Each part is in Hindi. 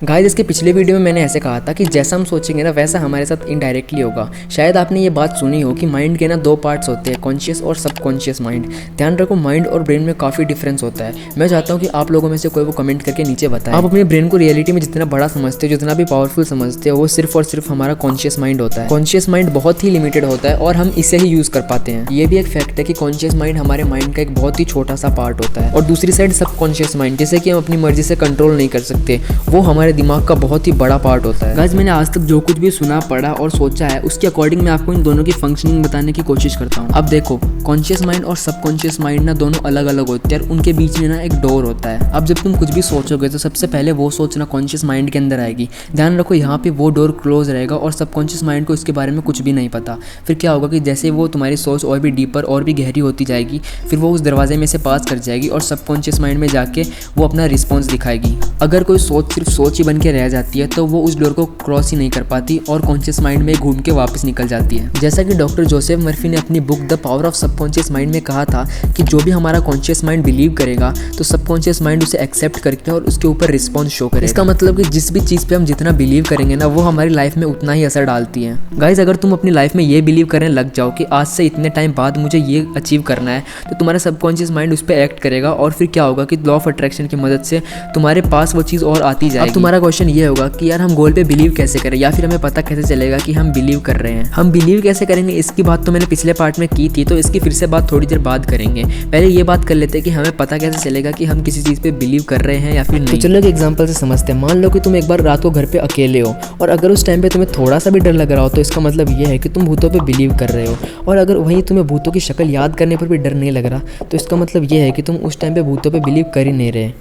गाइस इसके पिछले वीडियो में मैंने ऐसे कहा था कि जैसा हम सोचेंगे ना वैसा हमारे साथ इनडायरेक्टली होगा। शायद आपने ये बात सुनी हो कि माइंड के ना दो पार्ट्स होते हैं, कॉन्शियस और सबकॉन्शियस माइंड। ध्यान रखो, माइंड और ब्रेन में काफ़ी डिफरेंस होता है। मैं चाहता हूँ कि आप लोगों में से कोई वो कमेंट करके नीचे बताएं आप अपने ब्रेन को रियलिटी में जितना बड़ा समझते हो, जितना भी पावरफुल समझते हो, वो सिर्फ और सिर्फ हमारा कॉन्शियस माइंड होता है। कॉन्शियस माइंड बहुत ही लिमिटेड होता है और हम इसे ही यूज़ कर पाते हैं। ये भी एक फैक्ट है कि कॉन्शियस माइंड हमारे माइंड का एक बहुत ही छोटा सा पार्ट होता है। और दूसरी साइड सबकॉन्शियस माइंड, जिसे कि हम अपनी मर्जी से कंट्रोल नहीं कर सकते, वो हमारे दिमाग का बहुत ही बड़ा पार्ट होता है। गाइस मैंने आज तक जो कुछ भी सुना, पढ़ा और सोचा है उसके अकॉर्डिंग मैं आपको इन दोनों की फंक्शनिंग बताने की कोशिश करता हूँ। अब देखो, कॉन्शियस माइंड और सबकॉन्शियस माइंड ना दोनों अलग अलग होते हैं और उनके बीच में ना एक डोर होता है। अब जब तुम कुछ भी सोचोगे तो सबसे पहले वो सोचना कॉन्शियस माइंड के अंदर आएगी। ध्यान रखो, यहाँ पे वो डोर क्लोज रहेगा और सबकॉन्शियस माइंड को इसके बारे में कुछ भी नहीं पता। फिर क्या होगा कि जैसे वो तुम्हारी सोच और भी डीपर और भी गहरी होती जाएगी, फिर वो उस दरवाजे में से पास कर जाएगी और सबकॉन्शियस माइंड में जाके वो अपना रिस्पॉन्स दिखाएगी। अगर कोई सोच सिर्फ सोच ही बन के रह जाती है तो वो उस डोर को क्रॉस ही नहीं कर पाती और कॉन्शियस माइंड में घूम के वापस निकल जाती है। जैसा कि डॉक्टर जोसेफ मर्फी ने अपनी book the power of subconscious mind में कहा था कि जो भी हमारा कॉन्शियस माइंड बिलीव करेगा तो सबकॉन्शियस माइंड उसे एक्सेप्ट करके और उसके ऊपर रिस्पॉन्स शो करेगा। इसका मतलब कि जिस भी चीज़ पे हम जितना बिलीव करेंगे ना, वो हमारी लाइफ में उतना ही असर डालती है। गाइज अगर तुम अपनी लाइफ में ये बिलीव करने लग जाओ कि आज से इतने टाइम बाद मुझे ये अचीव करना है, तो तुम्हारा सबकॉन्शियस माइंड उस पर एक्ट करेगा और फिर क्या होगा कि लॉ ऑफ अट्रैक्शन की मदद से तुम्हारे पास वो चीज़ और आती जाएगी। अब तुम्हारा क्वेश्चन ये होगा कि यार हम गोल पे बिलीव कैसे करें, या फिर हमें पता कैसे चलेगा कि हम बिलीव कर रहे हैं। हम बिलीव कैसे करेंगे इसकी बात तो मैंने पिछले पार्ट में की थी, तो इसकी फिर से बात थोड़ी देर बाद करेंगे। पहले ये बात कर लेते हैं कि हमें पता कैसे चलेगा कि हम किसी चीज़ पे बिलीव कर रहे हैं या फिर नहीं। तो चलो एक एग्जांपल से समझते हैं। मान लो कि तुम एक बार रात को घर पे अकेले हो और अगर उस टाइम पे तुम्हें थोड़ा सा भी डर लग रहा हो तो इसका मतलब ये है कि तुम भूतों पे बिलीव कर रहे हो। और अगर वहीं तुम्हें भूतों की शक्ल याद करने पर भी डर नहीं लग रहा तो इसका मतलब ये है कि तुम उस टाइम पे भूतों पे बिलीव कर ही नहीं रहे।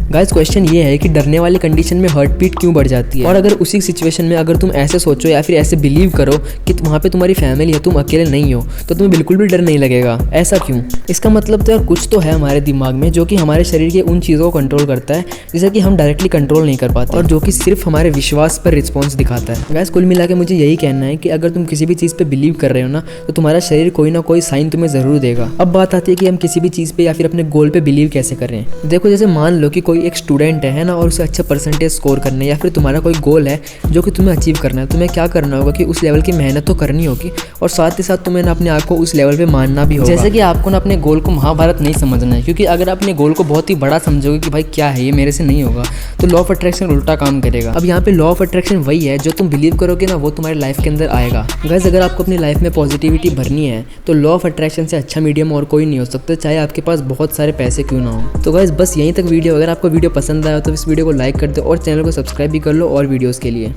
गाइस क्वेश्चन ये है कि डरने वाली कंडीशन में हार्ट बीट क्यों बढ़ जाती है, और अगर उसी सिचुएशन में अगर तुम ऐसे सोचो या फिर ऐसे बिलीव करो कि वहाँ पे तुम्हारी फैमिली है, तुम अकेले नहीं हो, तो तुम्हें बिल्कुल भी डर नहीं लगेगा। ऐसा क्यों? इसका मतलब तो यार कुछ तो है हमारे दिमाग में जो कि हमारे शरीर के उन चीज़ों को कंट्रोल करता है जिसे कि हम डायरेक्टली कंट्रोल नहीं कर पाते और जो कि सिर्फ हमारे विश्वास पर रिस्पॉन्स दिखाता है। गाइस कुल मिला के मुझे यही कहना है कि अगर तुम किसी भी चीज़ पर बिलीव कर रहे हो ना, तो तुम्हारा शरीर कोई ना कोई साइन तुम्हें ज़रूर देगा। अब बात आती है कि हम किसी भी चीज़ पर या फिर अपने गोल पर बिलीव कैसे करें। देखो जैसे मान लो कि कोई एक स्टूडेंट है ना और उसे अच्छा परसेंटेज स्कोर करना है, या फिर तुम्हारा कोई गोल है जो कि तुम्हें अचीव करना है, तुम्हें क्या करना होगा कि उस लेवल की मेहनत तो करनी होगी और साथ ही साथ तुम्हें ना अपने आप को उस लेवल पे मानना भी होगा। जैसे कि आपको ना अपने गोल को महाभारत नहीं समझना है, क्योंकि अगर अपने गोल को बहुत ही बड़ा समझोगे कि भाई क्या है ये मेरे से नहीं होगा, तो लॉ ऑफ अट्रैक्शन उल्टा काम करेगा। अब यहाँ पे लॉ ऑफ अट्रैक्शन वही है जो तुम बिलीव करोगे ना, वो तुम्हारी लाइफ के अंदर आएगा। गाइस अगर आपको अपनी लाइफ में पॉजिटिविटी भरनी है तो लॉ ऑफ अट्रैक्शन से अच्छा मीडियम और कोई नहीं हो सकता, चाहे आपके पास बहुत सारे पैसे क्यों ना हो। तो गाइस बस यहीं तक वीडियो। अगर आपको वीडियो पसंद आया तो इस वीडियो को लाइक कर दो और चैनल को सब्सक्राइब भी कर लो और वीडियोस के लिए।